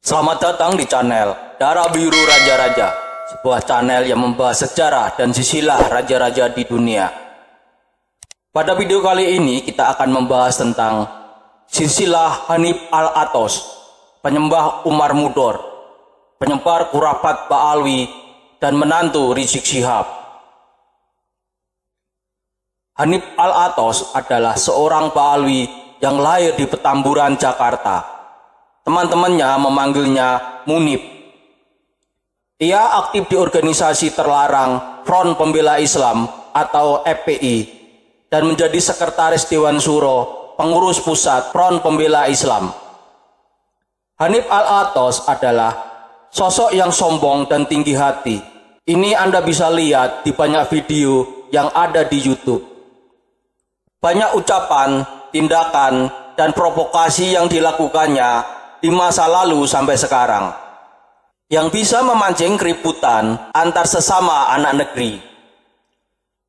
Selamat datang di channel Darah Biru Raja-Raja, sebuah channel yang membahas sejarah dan silsilah raja-raja di dunia. Pada video kali ini kita akan membahas tentang silsilah Hanif Al-Athos, penyembah Umar Mudor, penyebar khurafat Ba'alwi, dan menantu Rizik Syihab. Hanif Al-Athos adalah seorang Ba'alwi yang lahir di Petamburan, Jakarta. Teman-temannya memanggilnya Munib. Ia aktif di organisasi terlarang Front Pembela Islam atau FPI dan menjadi sekretaris Dewan Syuro, pengurus pusat Front Pembela Islam. Hanif Al-Athos adalah sosok yang sombong dan tinggi hati. Ini Anda bisa lihat di banyak video yang ada di YouTube. Banyak ucapan, tindakan, dan provokasi yang dilakukannya di masa lalu sampai sekarang, yang bisa memancing keributan antar sesama anak negeri.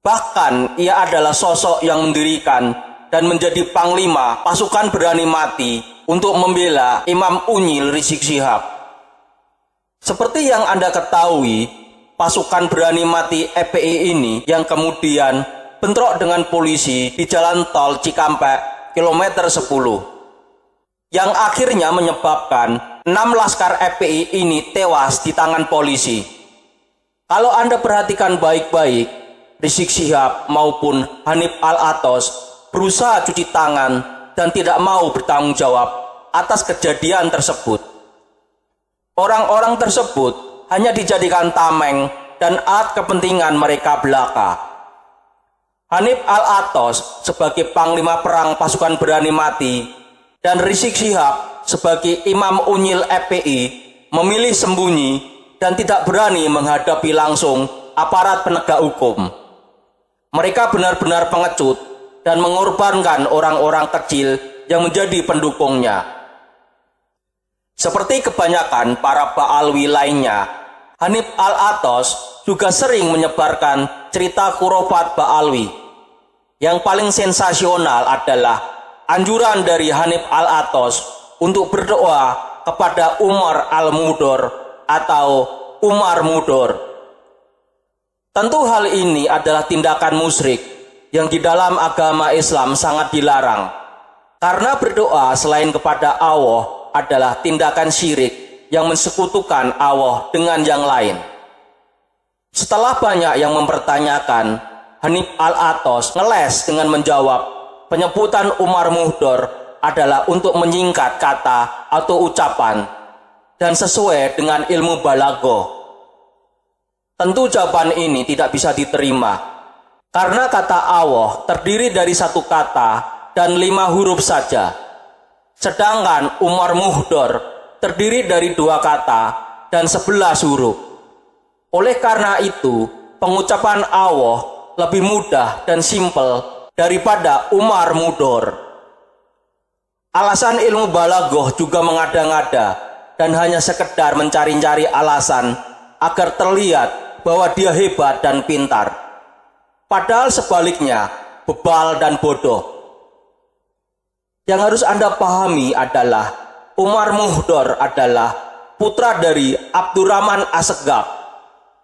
Bahkan ia adalah sosok yang mendirikan dan menjadi panglima pasukan berani mati untuk membela Imam Unyil Rizik Syihab. Seperti yang Anda ketahui, pasukan berani mati FPI ini yang kemudian bentrok dengan polisi di jalan tol Cikampek kilometer 10, yang akhirnya menyebabkan 6 laskar FPI ini tewas di tangan polisi. Kalau Anda perhatikan baik-baik, Rizik Syihab maupun Hanif Al-Athos berusaha cuci tangan dan tidak mau bertanggung jawab atas kejadian tersebut. Orang-orang tersebut hanya dijadikan tameng dan alat kepentingan mereka belaka. Hanif Al-Athos sebagai panglima perang pasukan berani mati dan Rizik Syihab sebagai Imam Unyil FPI memilih sembunyi dan tidak berani menghadapi langsung aparat penegak hukum. Mereka benar-benar pengecut dan mengorbankan orang-orang kecil yang menjadi pendukungnya. Seperti kebanyakan para Ba'alwi lainnya, Hanif Al-Athos juga sering menyebarkan cerita khurafat Ba'alwi. Yang paling sensasional adalah anjuran dari Hanif Al-Athos untuk berdoa kepada Umar Al-Mudor atau Umar Mudor. Tentu hal ini adalah tindakan musyrik yang di dalam agama Islam sangat dilarang, karena berdoa selain kepada Allah adalah tindakan syirik yang mensekutukan Allah dengan yang lain. Setelah banyak yang mempertanyakan, Hanif Al-Athos ngeles dengan menjawab, penyebutan Umar Mudor adalah untuk menyingkat kata atau ucapan dan sesuai dengan ilmu balaghah. Tentu jawaban ini tidak bisa diterima, karena kata Allah terdiri dari satu kata dan 5 huruf saja, sedangkan Umar Mudor terdiri dari 2 kata dan 11 huruf. Oleh karena itu, pengucapan Allah lebih mudah dan simpel daripada Umar Mudor. Alasan ilmu balaghah juga mengada-ngada dan hanya sekedar mencari-cari alasan agar terlihat bahwa dia hebat dan pintar. Padahal sebaliknya, bebal dan bodoh. Yang harus Anda pahami adalah Umar Mudor adalah putra dari Abdurrahman Assegaf.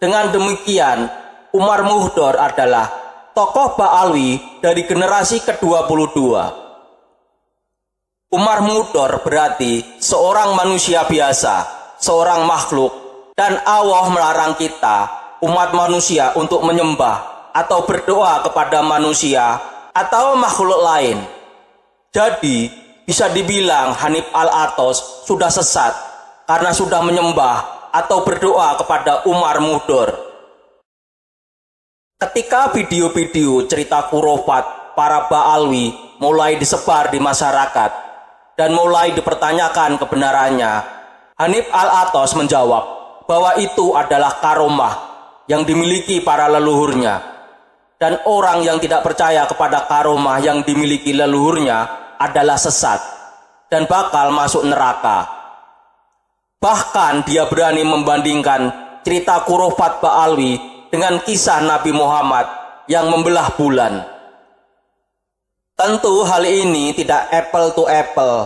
Dengan demikian, Umar Mudor adalah tokoh Ba'alwi dari generasi ke-22. Umar Mudor berarti seorang manusia biasa, seorang makhluk, dan Allah melarang kita, umat manusia, untuk menyembah atau berdoa kepada manusia atau makhluk lain. Jadi, bisa dibilang Hanif Al-Athos sudah sesat karena sudah menyembah atau berdoa kepada Umar Mudor. Ketika video-video cerita khurafat para Ba'alwi mulai disebar di masyarakat dan mulai dipertanyakan kebenarannya, Hanif Al-Athos menjawab bahwa itu adalah karomah yang dimiliki para leluhurnya, dan orang yang tidak percaya kepada karomah yang dimiliki leluhurnya adalah sesat dan bakal masuk neraka. Bahkan dia berani membandingkan cerita khurafat Ba'alwi dengan kisah Nabi Muhammad yang membelah bulan. Tentu hal ini tidak apple to apple,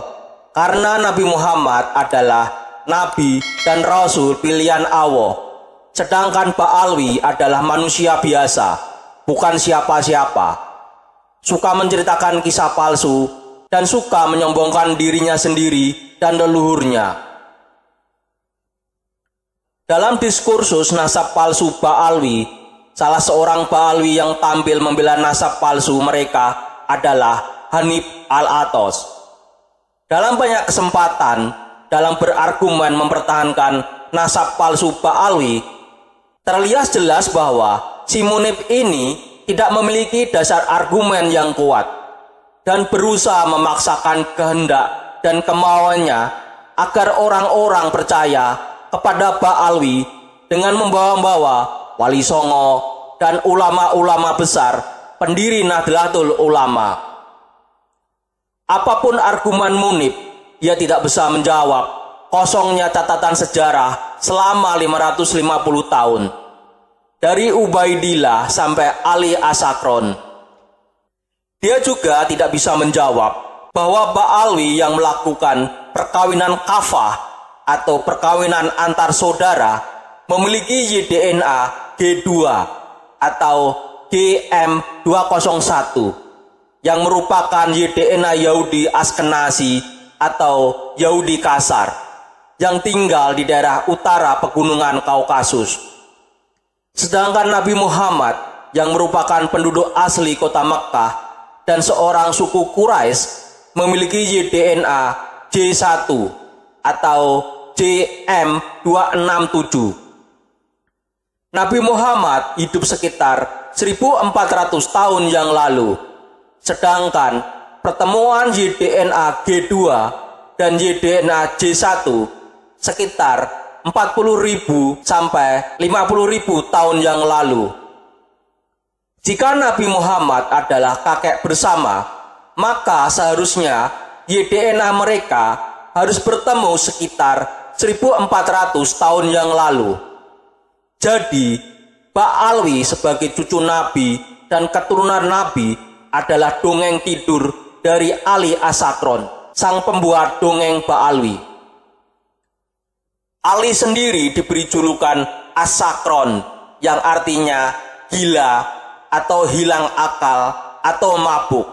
karena Nabi Muhammad adalah nabi, dan rasul pilihan Allah. Sedangkan Ba'alwi adalah manusia biasa, bukan siapa-siapa. Suka menceritakan kisah palsu dan suka menyombongkan dirinya sendiri dan leluhurnya. Dalam diskursus nasab palsu Ba'alwi, salah seorang Ba'alwi yang tampil membela nasab palsu mereka adalah Hanif Al-Atos. Dalam banyak kesempatan, dalam berargumen mempertahankan nasab palsu Ba'alwi, terlihat jelas bahwa si Munib ini tidak memiliki dasar argumen yang kuat dan berusaha memaksakan kehendak dan kemauannya agar orang-orang percaya kepada Ba'alwi dengan membawa-bawa Wali Songo dan ulama-ulama besar pendiri Nahdlatul Ulama. Apapun argumen Munib, ia tidak bisa menjawab kosongnya catatan sejarah selama 550 tahun. Dari Ubaidillah sampai Ali Asakron. Dia juga tidak bisa menjawab bahwa Ba'alwi yang melakukan perkawinan kafah atau perkawinan antar saudara memiliki YDNA G2 atau GM201 yang merupakan YDNA Yahudi Askenazi atau Yahudi kasar yang tinggal di daerah utara pegunungan Kaukasus. Sedangkan Nabi Muhammad yang merupakan penduduk asli kota Mekkah dan seorang suku Quraisy memiliki YDNA J1 atau JM267. Nabi Muhammad hidup sekitar 1400 tahun yang lalu. Sedangkan pertemuan YDNA G2 dan YDNA J1 sekitar 40.000 sampai 50.000 tahun yang lalu. Jika Nabi Muhammad adalah kakek bersama, maka seharusnya YDNA mereka harus bertemu sekitar 1400 tahun yang lalu. Jadi, Ba'alwi sebagai cucu Nabi dan keturunan Nabi adalah dongeng tidur dari Ali Asakron, sang pembuat dongeng Ba'alwi. Ali sendiri diberi julukan Asakron, yang artinya gila atau hilang akal atau mabuk.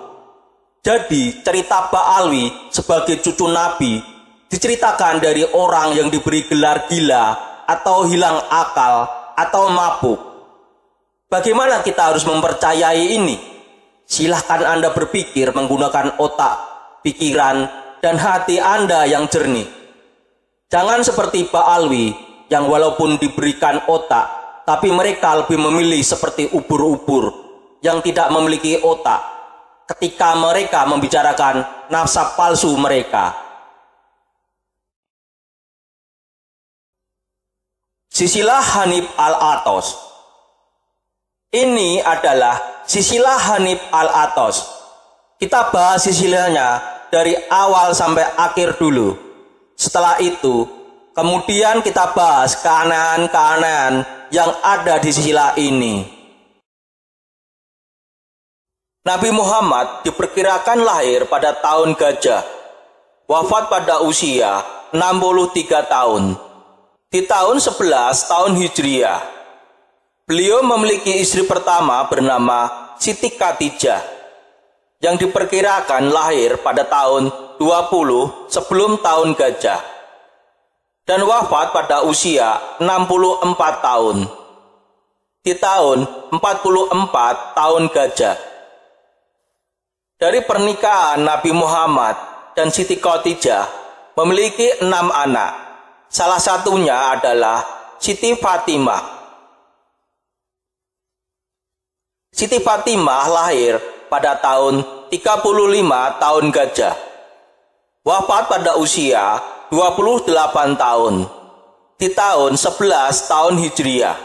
Jadi cerita Ba'alwi sebagai cucu Nabi diceritakan dari orang yang diberi gelar gila atau hilang akal atau mabuk. Bagaimana kita harus mempercayai ini? Silahkan Anda berpikir menggunakan otak, pikiran, dan hati Anda yang jernih. Jangan seperti Ba'alwi yang walaupun diberikan otak, tapi mereka lebih memilih seperti ubur-ubur yang tidak memiliki otak ketika mereka membicarakan nasab palsu mereka. Silsilah Hanif Al-Atos. Ini adalah silsilah Hanif Al-Atos. Kita bahas silsilahnya dari awal sampai akhir dulu. Setelah itu, kemudian kita bahas keanehan-keanehan yang ada di silsilah ini. Nabi Muhammad diperkirakan lahir pada tahun Gajah, wafat pada usia 63 tahun. Di tahun 11 tahun Hijriah, beliau memiliki istri pertama bernama Siti Khadijah, yang diperkirakan lahir pada tahun 20 sebelum tahun Gajah, dan wafat pada usia 64 tahun. Di tahun 44 tahun Gajah. Dari pernikahan Nabi Muhammad dan Siti Khadijah memiliki 6 anak. Salah satunya adalah Siti Fatimah. Siti Fatimah lahir pada tahun 35 tahun Gajah. Wafat pada usia 28 tahun. Di tahun 11 tahun Hijriah.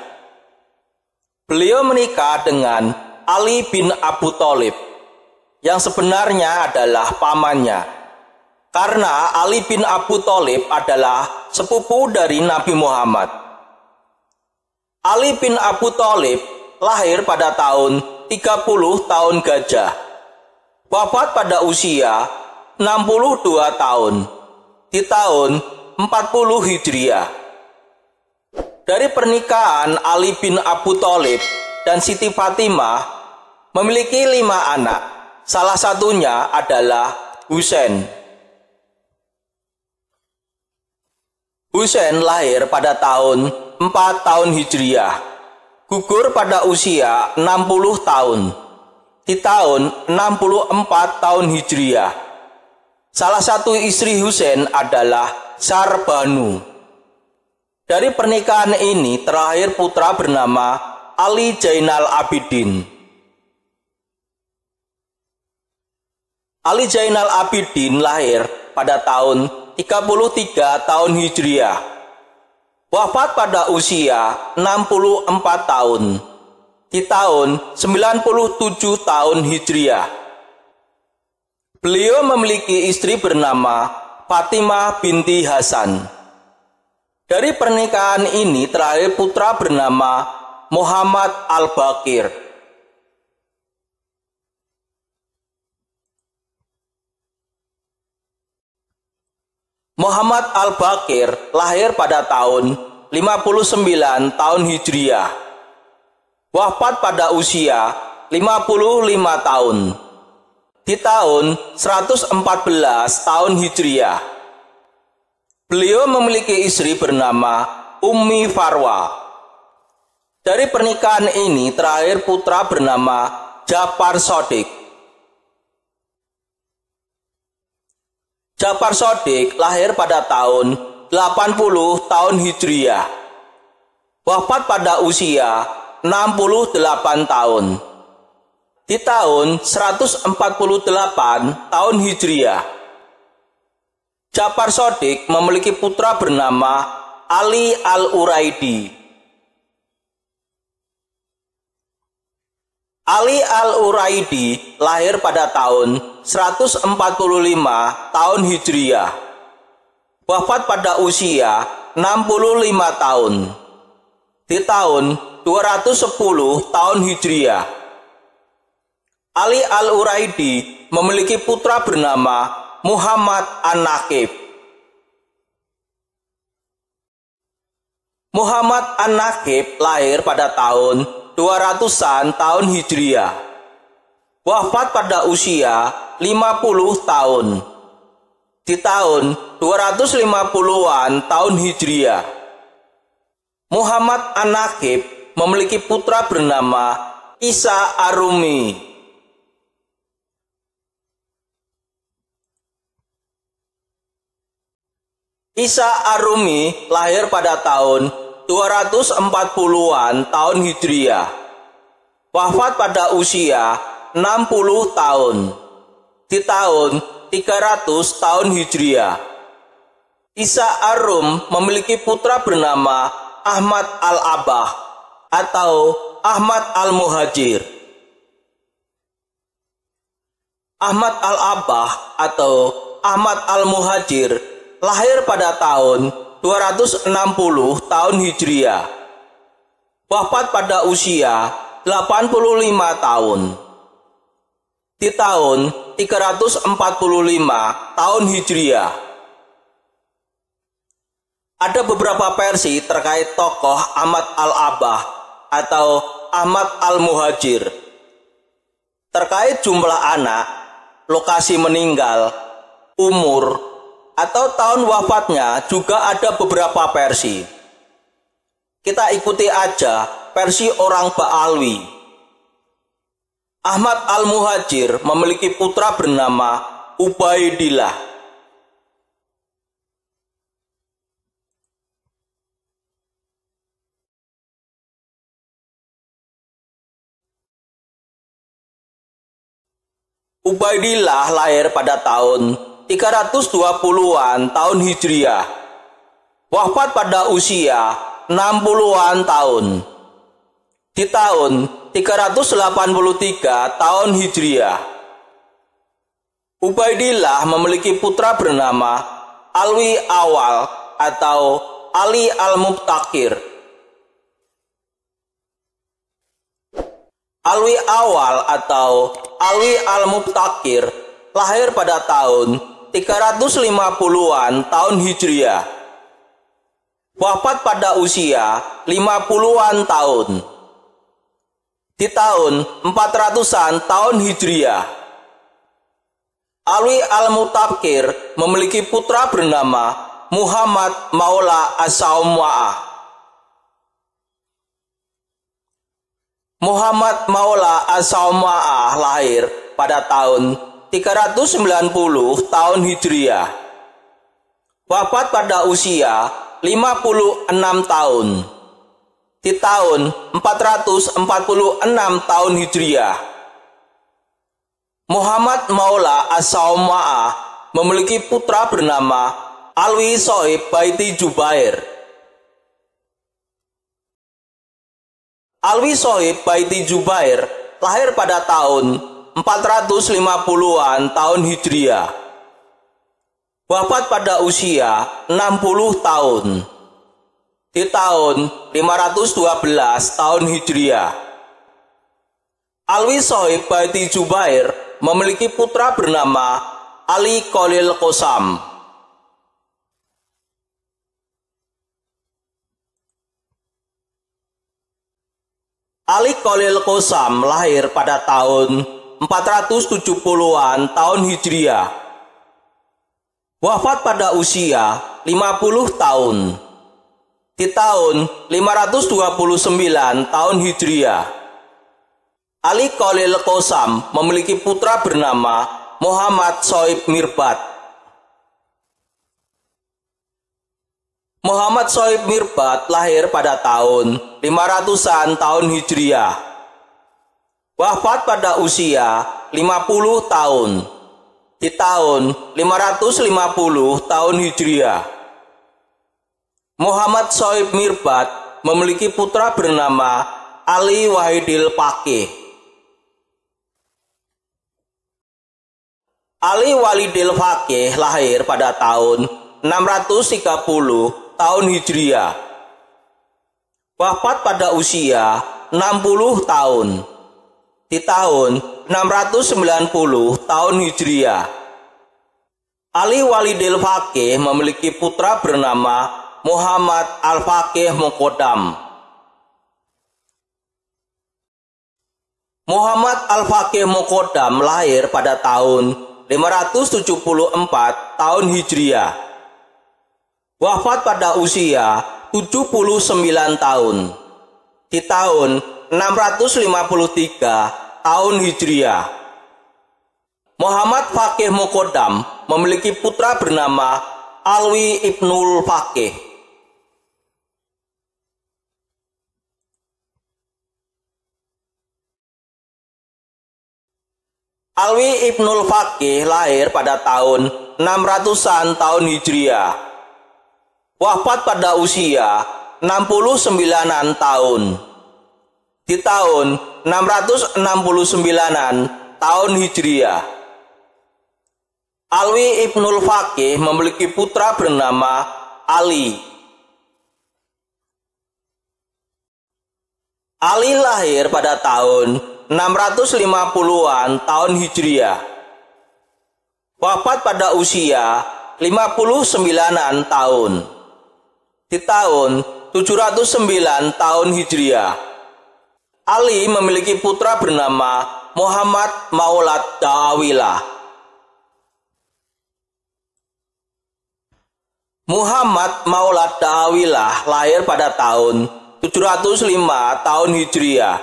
Beliau menikah dengan Ali bin Abu Thalib, yang sebenarnya adalah pamannya. Karena Ali bin Abu Thalib adalah sepupu dari Nabi Muhammad. Ali bin Abu Thalib lahir pada tahun 30 tahun Gajah. Wafat pada usia 62 tahun. Di tahun 40 Hijriah. Dari pernikahan Ali bin Abu Thalib dan Siti Fatimah memiliki 5 anak. Salah satunya adalah Husain. Husain lahir pada tahun 4 tahun Hijriah. Gugur pada usia 60 tahun. Di tahun 64 tahun Hijriah. Salah satu istri Husain adalah Sarbanu. Dari pernikahan ini terlahir putra bernama Ali Zainal Abidin. Ali Zainal Abidin lahir pada tahun 33 tahun Hijriah. Wafat pada usia 64 tahun. Di tahun 97 tahun Hijriah. Beliau memiliki istri bernama Fatimah binti Hasan. Dari pernikahan ini terlahir putra bernama Muhammad Al-Baqir. Muhammad Al-Baqir lahir pada tahun 59 tahun Hijriah. Wafat pada usia 55 tahun. Di tahun 114 tahun Hijriah. Beliau memiliki istri bernama Ummi Farwa. Dari pernikahan ini terlahir putra bernama Ja'far Shadiq. Ja'far Shadiq lahir pada tahun 80 tahun Hijriah. Wafat pada usia 68 tahun. Di tahun 148 tahun Hijriah. Ja'far Shadiq memiliki putra bernama Ali Al-Uraidi. Ali Al-Uraidi lahir pada tahun 145 tahun Hijriah. Wafat pada usia 65 tahun. Di tahun 210 tahun Hijriah. Ali Al-Uraidi memiliki putra bernama Muhammad An-Naqib. Muhammad An-Naqib lahir pada tahun 200-an tahun Hijriah. Wafat pada usia 50 tahun. Di tahun 250-an tahun Hijriah. Muhammad An-Naqib memiliki putra bernama Isa Ar-Rumi. Isa Ar-Rumi lahir pada tahun 240-an tahun Hijriah. Wafat pada usia 60 tahun. Di tahun 300 tahun Hijriah. Isa Ar-Rum memiliki putra bernama Ahmad Al-Abah atau Ahmad Al-Muhajir. Ahmad Al-Abah atau Ahmad Al-Muhajir lahir pada tahun 260 tahun Hijriah. Wafat pada usia 85 tahun. Di tahun 345 tahun Hijriah. Ada beberapa versi terkait tokoh Ahmad Al-Abah atau Ahmad Al-Muhajir. Terkait jumlah anak, lokasi meninggal, umur, atau tahun wafatnya juga ada beberapa versi. Kita ikuti aja versi orang Ba'alwi. Ahmad Al-Muhajir memiliki putra bernama Ubaidillah. Ubaidillah lahir pada tahun 320-an tahun Hijriah. Wafat pada usia 60-an tahun. Di tahun 383 tahun Hijriah. Ubaidillah memiliki putra bernama Alwi Awal atau Ali Al-Mubtakir. Alwi Awal atau Alwi Al-Mubtakir lahir pada tahun 350-an tahun Hijriah. Wafat pada usia 50-an tahun. Di tahun 400-an tahun Hijriah. Alwi Al-Mutabkir memiliki putra bernama Muhammad Maula As-Sawma'ah. Muhammad Maula As-Sawma'ah lahir pada tahun 390 tahun Hijriah. Wafat pada usia 56 tahun. Di tahun 446 tahun Hijriah. Muhammad Maula As-Sawma'ah memiliki putra bernama Alwi Sohib Baiti Jubair. Alwi Sohib Baiti Jubair lahir pada tahun 450-an tahun Hijriah. Wafat pada usia 60 tahun. Di tahun 512 tahun Hijriah. Alwi Sohib Baiti Jubair memiliki putra bernama Ali Khalil Qosam. Ali Khalil Qosam lahir pada tahun 470-an tahun Hijriah. Wafat pada usia 50 tahun. Di tahun 529 tahun Hijriah. Ali Khalil Qosam memiliki putra bernama Muhammad Sohib Mirbat. Muhammad Sohib Mirbat lahir pada tahun 500-an tahun Hijriah. Wafat pada usia 50 tahun. Di tahun 550 tahun Hijriah. Muhammad Sohib Mirbat memiliki putra bernama Ali Wahidil Faqih. Ali Walidil Faqih lahir pada tahun 630 tahun Hijriah. Wafat pada usia 60 tahun. Di tahun 690 tahun Hijriah. Ali Walidil Faqih memiliki putra bernama Muhammad Al-Faqih Muqaddam. Muhammad Al-Faqih Muqaddam lahir pada tahun 574 tahun Hijriah. Wafat pada usia 79 tahun. Di tahun 653 tahun Hijriah. Muhammad Faqih Muqaddam memiliki putra bernama Alwi Ibnul Faqih. Alwi Ibnul Faqih lahir pada tahun 600-an tahun Hijriah. Wafat pada usia 69-an tahun. Di tahun 669-an tahun Hijriah. Alwi Ibnul Faqih memiliki putra bernama Ali. Ali lahir pada tahun 650-an tahun Hijriah. Wafat pada usia 59-an tahun. Di tahun 709 tahun Hijriah. Ali memiliki putra bernama Muhammad Maulad Da'awilah. Muhammad Maulad Da'awilah lahir pada tahun 705 tahun Hijriah.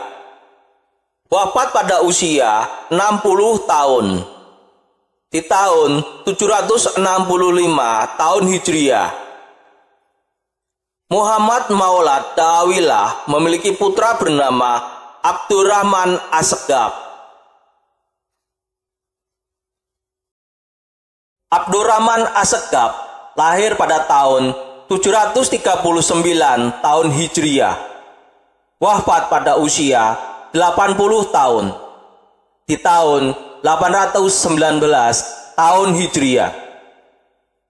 Wafat pada usia 60 tahun. Di tahun 765 tahun Hijriah. Muhammad Maulad Da'awilah memiliki putra bernama Abdurrahman Assegaf. Abdurrahman Assegaf lahir pada tahun 739 tahun Hijriah. Wafat pada usia 80 tahun. Di tahun 819 tahun Hijriah.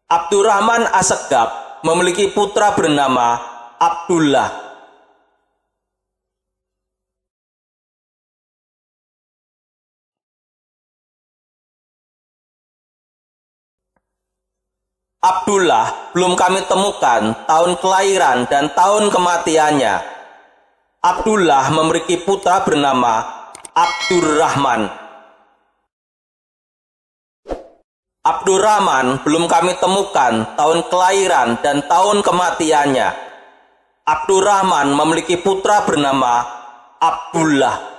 Abdurrahman Assegaf memiliki putra bernama Abdullah. Abdullah belum kami temukan tahun kelahiran dan tahun kematiannya. Abdullah memiliki putra bernama Abdurrahman. Abdurrahman belum kami temukan tahun kelahiran dan tahun kematiannya. Abdurrahman memiliki putra bernama Abdullah.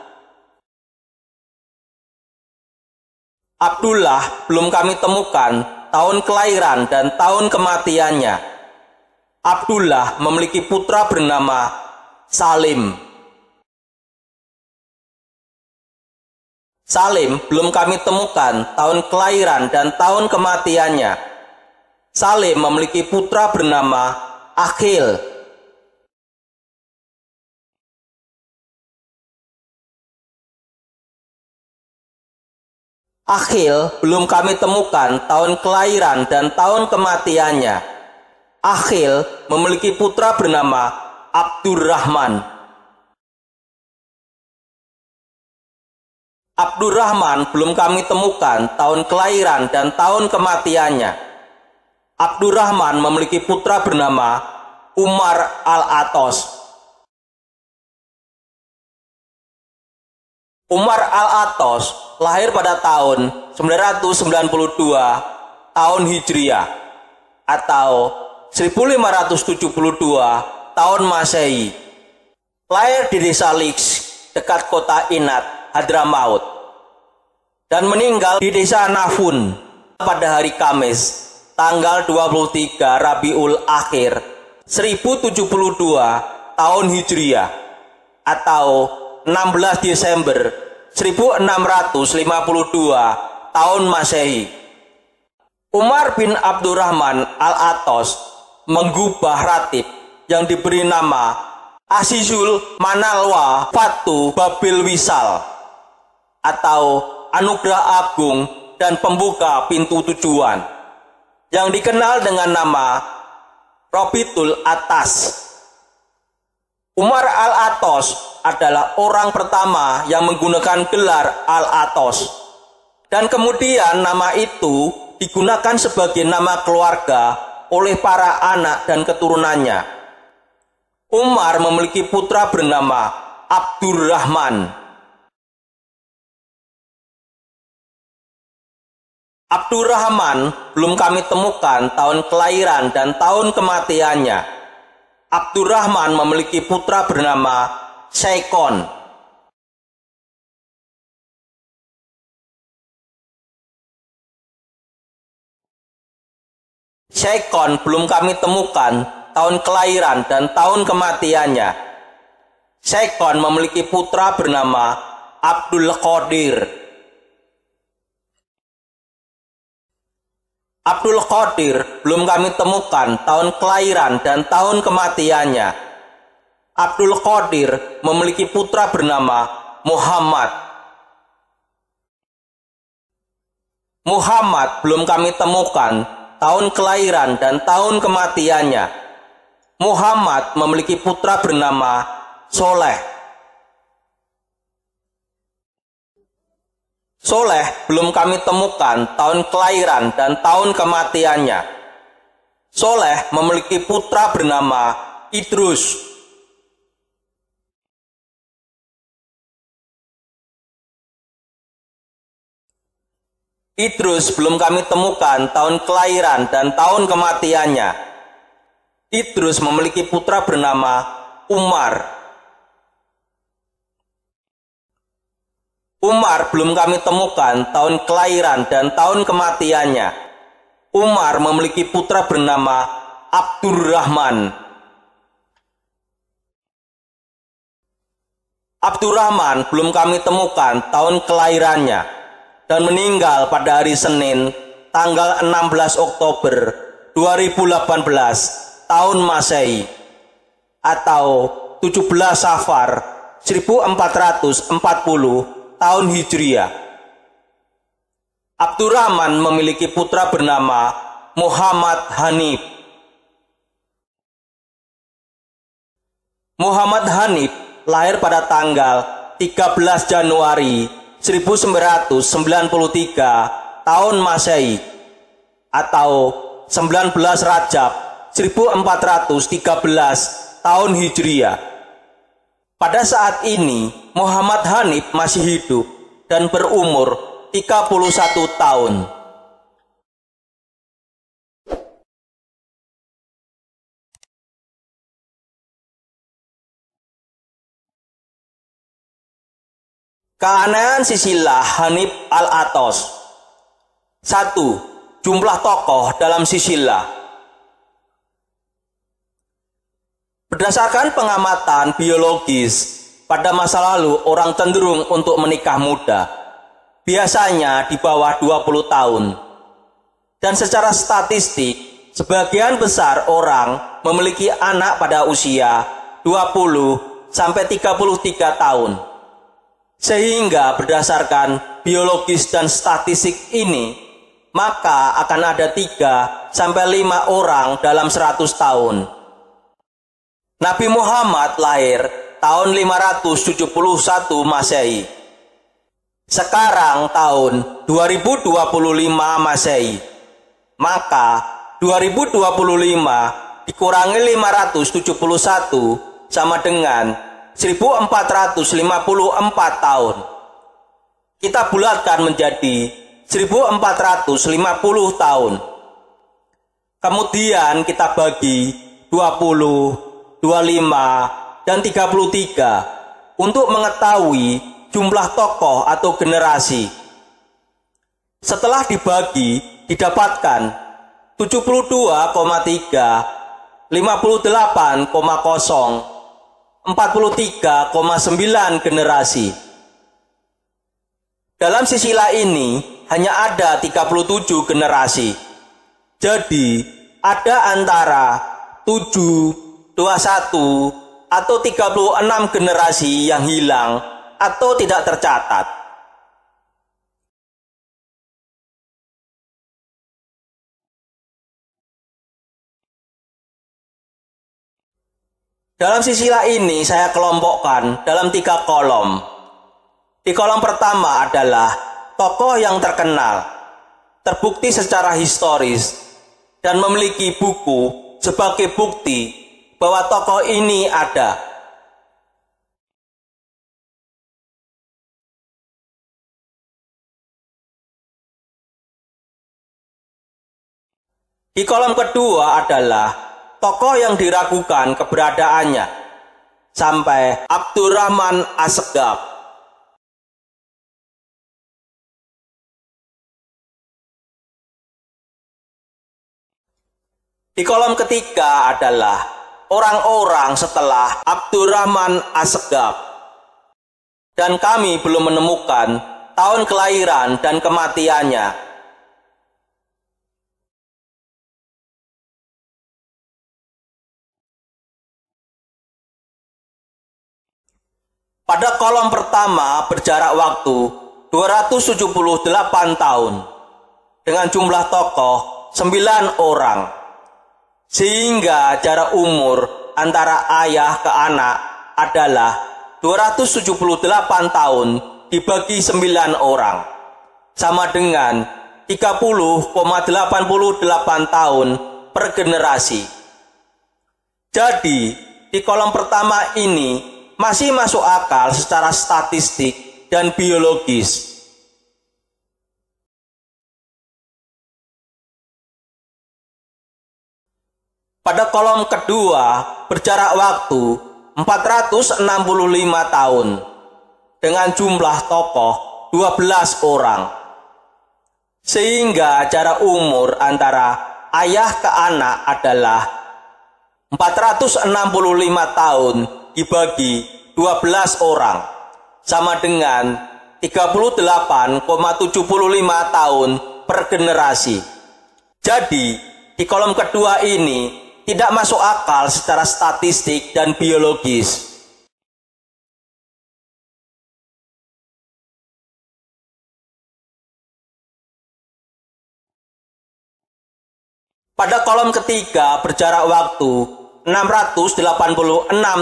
Abdullah belum kami temukan tahun kelahiran dan tahun kematiannya. Abdullah memiliki putra bernama Salim. Salim belum kami temukan tahun kelahiran dan tahun kematiannya. Salim memiliki putra bernama Akhil. Akhil belum kami temukan tahun kelahiran dan tahun kematiannya. Akhil memiliki putra bernama Abdurrahman. Abdurrahman belum kami temukan tahun kelahiran dan tahun kematiannya. Abdurrahman memiliki putra bernama Umar Al-Atos. Umar Al-Atos lahir pada tahun 992 tahun Hijriah atau 1572 tahun Masehi. Lahir di desa Liks dekat kota Inat, Hadramaut, dan meninggal di desa Nafun pada hari Kamis tanggal 23 Rabiul Akhir 1072 tahun Hijriah atau 16 Desember 1652 tahun Masehi. Umar bin Abdurrahman Al-Atos menggubah ratib yang diberi nama Asizul Manalwa Fatu Babil Wisal atau Anugerah Agung dan Pembuka Pintu Tujuan yang dikenal dengan nama Robitul Atas. Umar Al-Atos adalah orang pertama yang menggunakan gelar Al-Atos, dan kemudian nama itu digunakan sebagai nama keluarga oleh para anak dan keturunannya. Umar memiliki putra bernama Abdurrahman. Abdurrahman belum kami temukan tahun kelahiran dan tahun kematiannya. Abdurrahman memiliki putra bernama Syaikon. Syaikon belum kami temukan tahun kelahiran dan tahun kematiannya. Syaikon memiliki putra bernama Abdul Qadir. Abdul Qadir belum kami temukan tahun kelahiran dan tahun kematiannya. Abdul Qadir memiliki putra bernama Muhammad. Muhammad belum kami temukan tahun kelahiran dan tahun kematiannya. Muhammad memiliki putra bernama Soleh. Soleh belum kami temukan tahun kelahiran dan tahun kematiannya. Soleh memiliki putra bernama Idrus. Idrus belum kami temukan tahun kelahiran dan tahun kematiannya. Idrus memiliki putra bernama Umar. Umar belum kami temukan tahun kelahiran dan tahun kematiannya. Umar memiliki putra bernama Abdurrahman. Abdurrahman belum kami temukan tahun kelahirannya dan meninggal pada hari Senin tanggal 16 Oktober 2018 tahun Masehi atau 17 Safar 1440 tahun Hijriah. Abdurrahman memiliki putra bernama Muhammad Hanif. Muhammad Hanif lahir pada tanggal 13 Januari 1993 tahun Masehi atau 19 Rajab 1413 tahun Hijriah. Pada saat ini Muhammad Hanif masih hidup dan berumur 31 tahun. Keanehan silsilah Hanif Al-Athos. 1. Jumlah tokoh dalam silsilah. Berdasarkan pengamatan biologis, pada masa lalu orang cenderung untuk menikah muda, biasanya di bawah 20 tahun. Dan secara statistik, sebagian besar orang memiliki anak pada usia 20 sampai 33 tahun. Sehingga berdasarkan biologis dan statistik ini, maka akan ada 3 sampai 5 orang dalam 100 tahun. Nabi Muhammad lahir tahun 571 Masehi. Sekarang tahun 2025 Masehi. Maka 2025 dikurangi 571 sama dengan 1454 tahun. Kita bulatkan menjadi 1450 tahun. Kemudian kita bagi 20, 25, dan 33 untuk mengetahui jumlah tokoh atau generasi. Setelah dibagi, didapatkan 72,3, 58,0, 43,9 generasi. Dalam silsilah ini hanya ada 37 generasi. Jadi ada antara 7, 21 atau 36 generasi yang hilang atau tidak tercatat. Dalam silsilah ini saya kelompokkan dalam 3 kolom. Di kolom pertama adalah tokoh yang terkenal, terbukti secara historis, dan memiliki buku sebagai bukti bahwa tokoh ini ada. Di kolom kedua adalah tokoh yang diragukan keberadaannya, sampai Abdurrahman As-Segaf. Di kolom ketiga adalah orang-orang setelah Abdurrahman As-Segaf. Dan kami belum menemukan tahun kelahiran dan kematiannya. Pada kolom pertama berjarak waktu 278 tahun dengan jumlah tokoh 9 orang, sehingga jarak umur antara ayah ke anak adalah 278 tahun dibagi 9 orang, sama dengan 30,88 tahun per generasi. Jadi di kolom pertama ini masih masuk akal secara statistik dan biologis. Pada kolom kedua berjarak waktu 465 tahun dengan jumlah tokoh 12 orang, sehingga jarak umur antara ayah ke anak adalah 465 tahun dibagi 12 orang, sama dengan 38,75 tahun per generasi. Jadi, di kolom kedua ini tidak masuk akal secara statistik dan biologis. Pada kolom ketiga berjarak waktu 686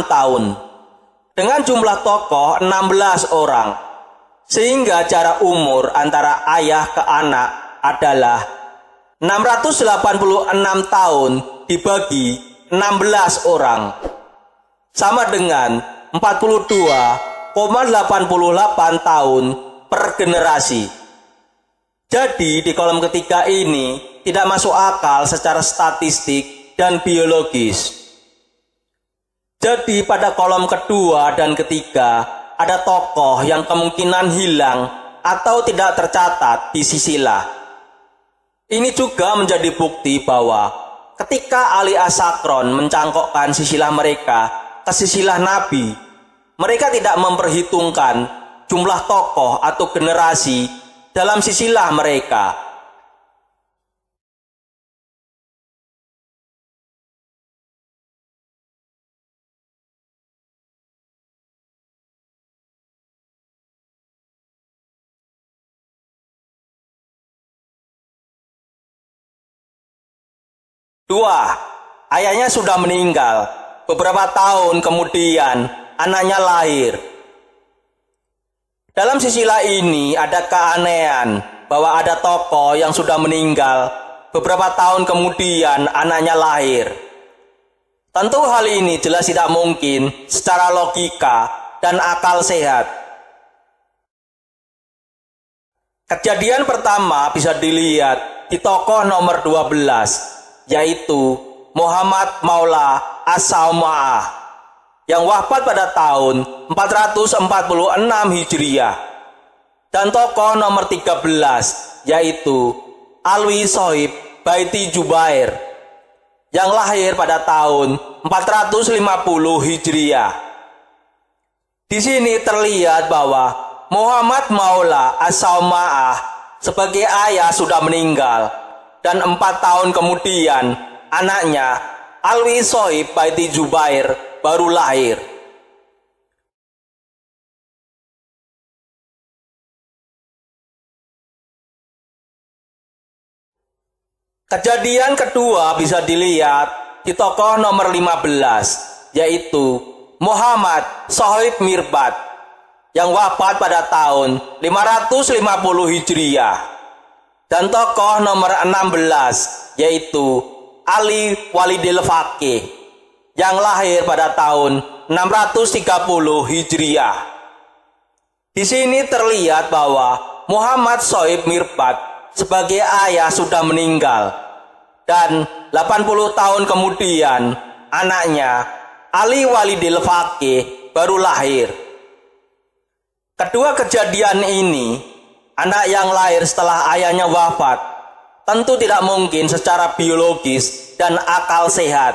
tahun dengan jumlah tokoh 16 orang, sehingga jarak umur antara ayah ke anak adalah 686 tahun dibagi 16 orang, sama dengan 42,88 tahun per generasi. Jadi di kolom ketiga ini tidak masuk akal secara statistik dan biologis. Jadi pada kolom kedua dan ketiga ada tokoh yang kemungkinan hilang atau tidak tercatat di sisilah. Ini juga menjadi bukti bahwa ketika Ali Asakron mencangkokkan sisilah mereka ke sisilah Nabi, mereka tidak memperhitungkan jumlah tokoh atau generasi dalam sisilah mereka. Dua, ayahnya sudah meninggal. Beberapa tahun kemudian anaknya lahir. Dalam sisilah ini ada keanehan bahwa ada tokoh yang sudah meninggal. Beberapa tahun kemudian anaknya lahir. Tentu hal ini jelas tidak mungkin secara logika dan akal sehat. Kejadian pertama bisa dilihat di tokoh nomor 12. Yaitu Muhammad Maula As-Sauma'ah yang wafat pada tahun 446 Hijriah, dan tokoh nomor 13 yaitu Alwi Sohib Baiti Jubair yang lahir pada tahun 450 Hijriah. Di sini terlihat bahwa Muhammad Maula As-Sauma'ah sebagai ayah sudah meninggal, dan 4 tahun kemudian anaknya Alwi Sohib Baiti Jubair baru lahir. Kejadian kedua bisa dilihat di tokoh nomor 15, yaitu Muhammad Sohib Mirbat yang wafat pada tahun 550 Hijriah. Dan tokoh nomor 16 yaitu Ali Walidil Faqih yang lahir pada tahun 630 Hijriah. Di sini terlihat bahwa Muhammad Sohib Mirbat sebagai ayah sudah meninggal, dan 80 tahun kemudian anaknya Ali Walidil Faqih baru lahir. Kedua kejadian ini, anak yang lahir setelah ayahnya wafat, tentu tidak mungkin secara biologis dan akal sehat.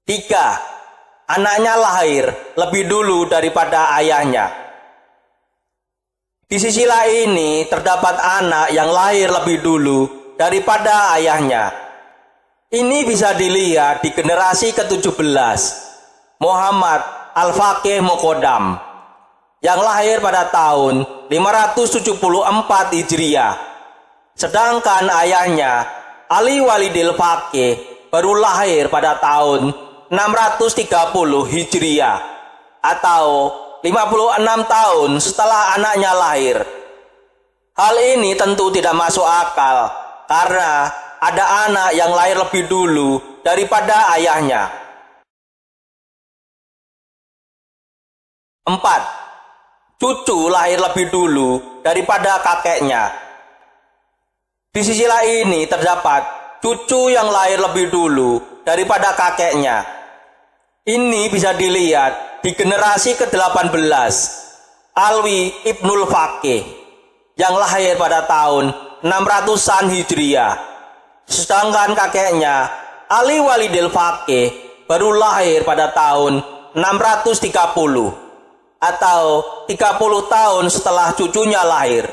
Tiga, anaknya lahir lebih dulu daripada ayahnya. Di sisilah ini terdapat anak yang lahir lebih dulu daripada ayahnya. Ini bisa dilihat di generasi ke-17, Muhammad Al-Faqih Muqaddam yang lahir pada tahun 574 Hijriah. Sedangkan ayahnya Ali Walidil Faqih baru lahir pada tahun 630 Hijriah atau 56 tahun setelah anaknya lahir. Hal ini tentu tidak masuk akal karena ada anak yang lahir lebih dulu daripada ayahnya. 4. Cucu lahir lebih dulu daripada kakeknya. Di sisilah ini terdapat cucu yang lahir lebih dulu daripada kakeknya. Ini bisa dilihat di generasi ke-18, Alwi Ibnul Faqih yang lahir pada tahun 600-an Hijriah. Sedangkan kakeknya Ali Walidil Faqih baru lahir pada tahun 630 atau 30 tahun setelah cucunya lahir.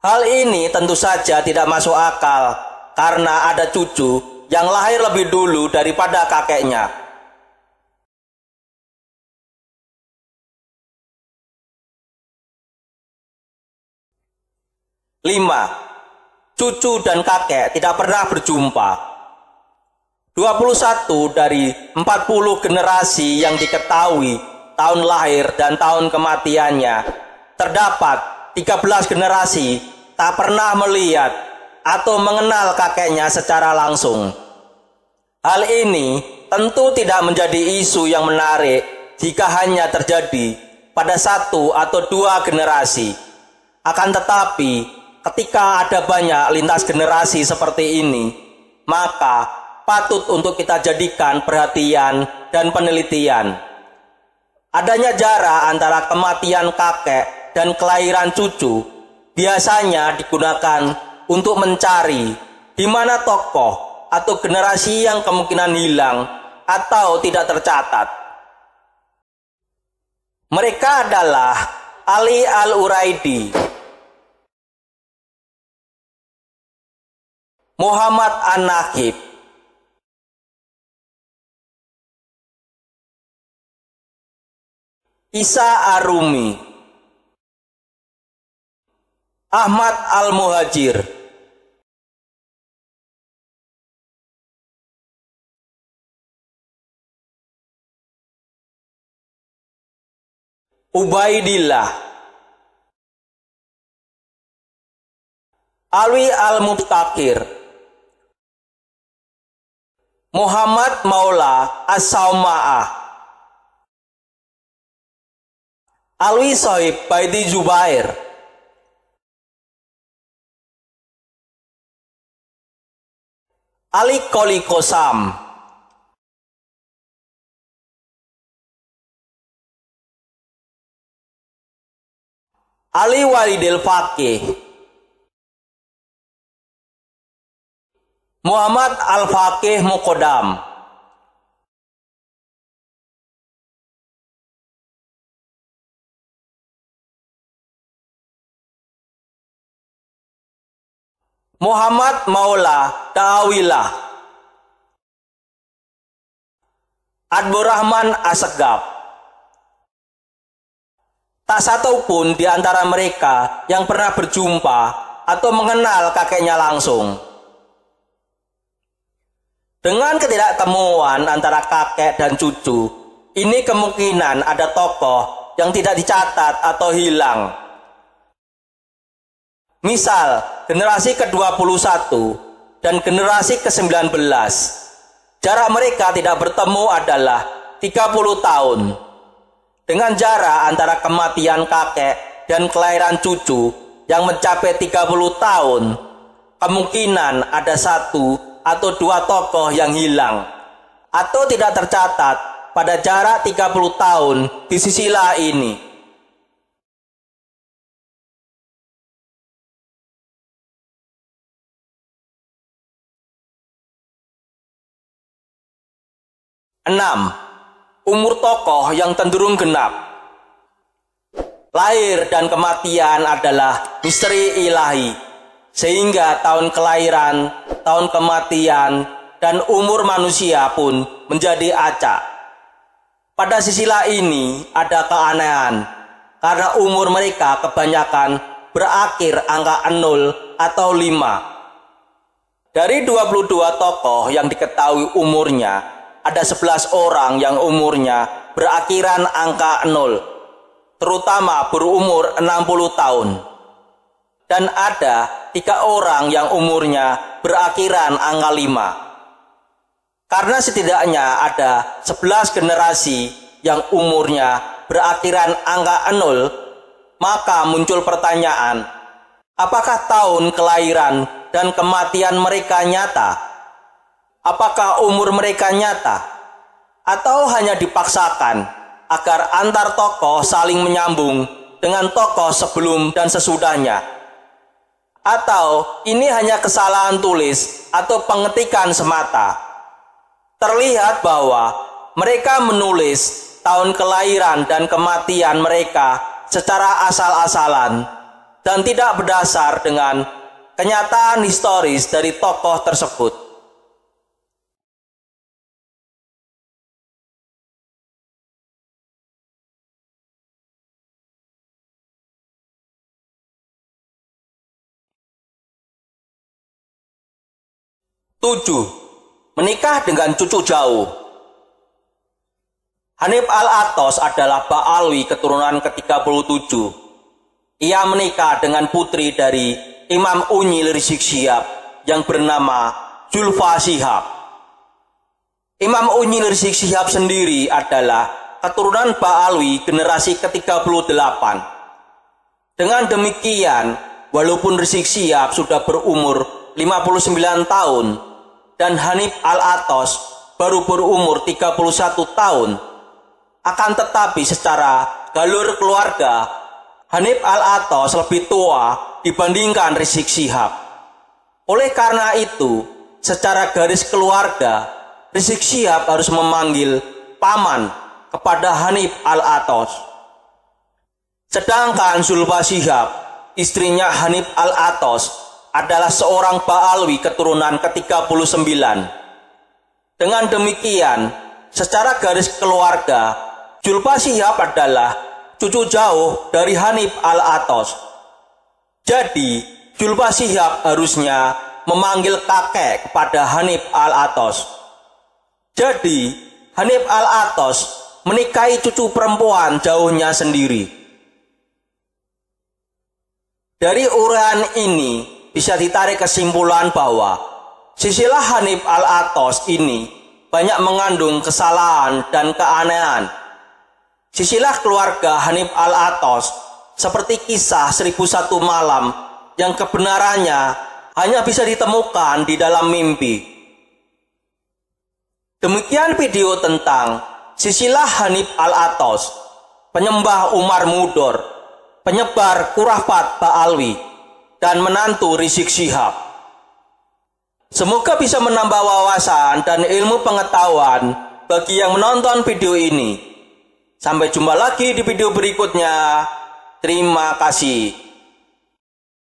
Hal ini tentu saja tidak masuk akal karena ada cucu yang lahir lebih dulu daripada kakeknya. Lima, cucu dan kakek tidak pernah berjumpa. 21 dari 40 generasi yang diketahui tahun lahir dan tahun kematiannya, terdapat 13 generasi tak pernah melihat atau mengenal kakeknya secara langsung. Hal ini tentu tidak menjadi isu yang menarik jika hanya terjadi pada 1 atau 2 generasi. Akan tetapi, ketika ada banyak lintas generasi seperti ini, maka patut untuk kita jadikan perhatian dan penelitian. Adanya jarak antara kematian kakek dan kelahiran cucu biasanya digunakan untuk mencari di mana tokoh atau generasi yang kemungkinan hilang atau tidak tercatat. Mereka adalah Ali Al-Uraidi, Muhammad An-Nakib, Isa Arumi, Ahmad Al-Muhajir, Ubaidillah, Alwi Al-Mubtakir, Muhammad Maula As-Sauma'ah, Alwi Sohib Baiti Jubair, Ali Koli Kosam, Ali Walidil Faqih, Muhammad Al-Faqih Muqaddam, Muhammad Maula Ta'awilah, Adburrahman Assegaf. Tak satu pun di antara mereka yang pernah berjumpa atau mengenal kakeknya langsung. Dengan ketidaktemuan antara kakek dan cucu, ini kemungkinan ada tokoh yang tidak dicatat atau hilang. Misal, generasi ke-21 dan generasi ke-19. Jarak mereka tidak bertemu adalah 30 tahun. Dengan jarak antara kematian kakek dan kelahiran cucu yang mencapai 30 tahun, kemungkinan ada 1 atau 2 tokoh yang hilang atau tidak tercatat pada jarak 30 tahun di sisilah ini. Enam, umur tokoh yang cenderung genap. Lahir dan kematian adalah misteri ilahi, sehingga tahun kelahiran, tahun kematian, dan umur manusia pun menjadi acak. Pada sisilah ini ada keanehan, karena umur mereka kebanyakan berakhir angka 0 atau 5. Dari 22 tokoh yang diketahui umurnya, ada 11 orang yang umurnya berakhiran angka 0, terutama berumur 60 tahun. Dan ada 3 orang yang umurnya berakhiran angka 5. Karena setidaknya ada 11 generasi yang umurnya berakhiran angka 0, maka muncul pertanyaan, apakah tahun kelahiran dan kematian mereka nyata? Apakah umur mereka nyata? Atau hanya dipaksakan agar antar tokoh saling menyambung dengan tokoh sebelum dan sesudahnya? Atau ini hanya kesalahan tulis atau pengetikan semata? Terlihat bahwa mereka menulis tahun kelahiran dan kematian mereka secara asal-asalan dan tidak berdasar dengan kenyataan historis dari tokoh tersebut. Tujuh, menikah dengan cucu jauh. Hanif Al-Athos adalah Ba'alwi keturunan ke-37. Ia menikah dengan putri dari Imam Unyil Rizik Syihab yang bernama Zulfa Syihab. Imam Unyil Rizik Syihab sendiri adalah keturunan Ba'alwi generasi ke-38. Dengan demikian, walaupun Rizik Syihab sudah berumur 59 tahun dan Hanif Al-Athos baru berumur 31 tahun, akan tetapi secara galur keluarga, Hanif Al-Athos lebih tua dibandingkan Rizik Syihab. Oleh karena itu, secara garis keluarga, Rizik Syihab harus memanggil paman kepada Hanif Al-Athos. Sedangkan Zulfa Syihab, istrinya Hanif Al-Athos, adalah seorang Ba'alwi keturunan ke-39. Dengan demikian, secara garis keluarga, Zulfa Syihab adalah cucu jauh dari Hanif Al-Athos. Jadi, Zulfa Syihab harusnya memanggil kakek kepada Hanif Al-Athos. Jadi, Hanif Al-Athos menikahi cucu perempuan jauhnya sendiri. Dari uraian ini bisa ditarik kesimpulan bahwa silsilah Hanif Al-Athos ini banyak mengandung kesalahan dan keanehan. Silsilah keluarga Hanif Al-Athos seperti kisah 1001 malam yang kebenarannya hanya bisa ditemukan di dalam mimpi. Demikian video tentang silsilah Hanif Al-Athos, penyembah Umar Mudor, penyebar khurafat Ba'alwi, dan menantu Rizik Syihab. Semoga bisa menambah wawasan dan ilmu pengetahuan bagi yang menonton video ini. Sampai jumpa lagi di video berikutnya. Terima kasih.